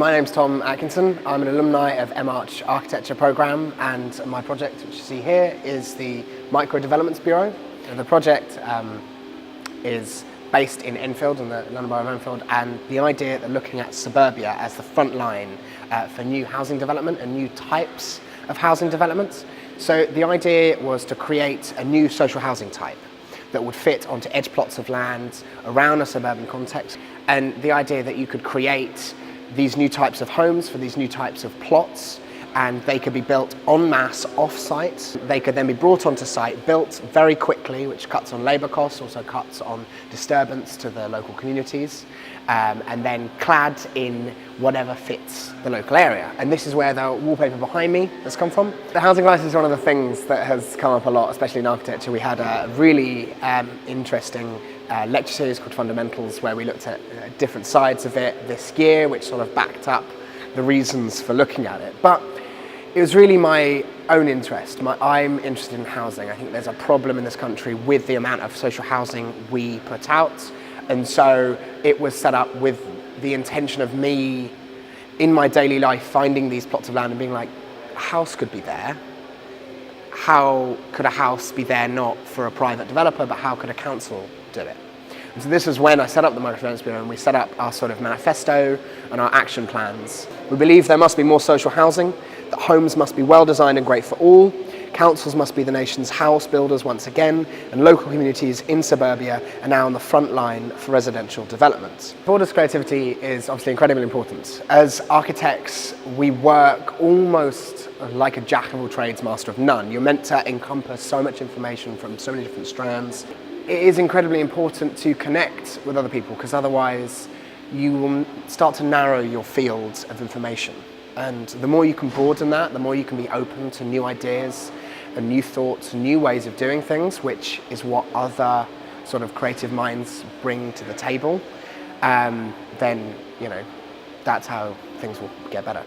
My name's Tom Atkinson. I'm an alumni of MArch Architecture Programme, and my project, which you see here, is the Micro Developments Bureau. The project is based in Enfield, in the London Borough of Enfield, and the idea that looking at suburbia as the front line for new housing development and new types of housing developments. So the idea was to create a new social housing type that would fit onto edge plots of land around a suburban context, and the idea that you could create these new types of homes for these new types of plots, and they could be built en masse off-site. They could then be brought onto site, built very quickly, which cuts on labour costs, also cuts on disturbance to the local communities, and then clad in whatever fits the local area. And this is where the wallpaper behind me has come from. The housing crisis is one of the things that has come up a lot, especially in architecture. We had a really interesting lecture series called Fundamentals, where we looked at different sides of it this year, which sort of backed up the reasons for looking at it. But it was really my own interest. I'm interested in housing. I think there's a problem in this country with the amount of social housing we put out. And so it was set up with the intention of me, in my daily life, finding these plots of land and being like, a house could be there. How could a house be there not for a private developer, but how could a council do it? And so this is when I set up the Micro Developments Bureau, and we set up our sort of manifesto and our action plans. We believe there must be more social housing, that homes must be well designed and great for all, councils must be the nation's house builders once again, and local communities in suburbia are now on the front line for residential development. Borderless creativity is obviously incredibly important. As architects, we work almost like a jack of all trades, master of none. You're meant to encompass so much information from so many different strands. It is incredibly important to connect with other people, because otherwise you will start to narrow your fields of information. And the more you can broaden that, the more you can be open to new ideas and new thoughts, new ways of doing things, which is what other sort of creative minds bring to the table, then, that's how things will get better.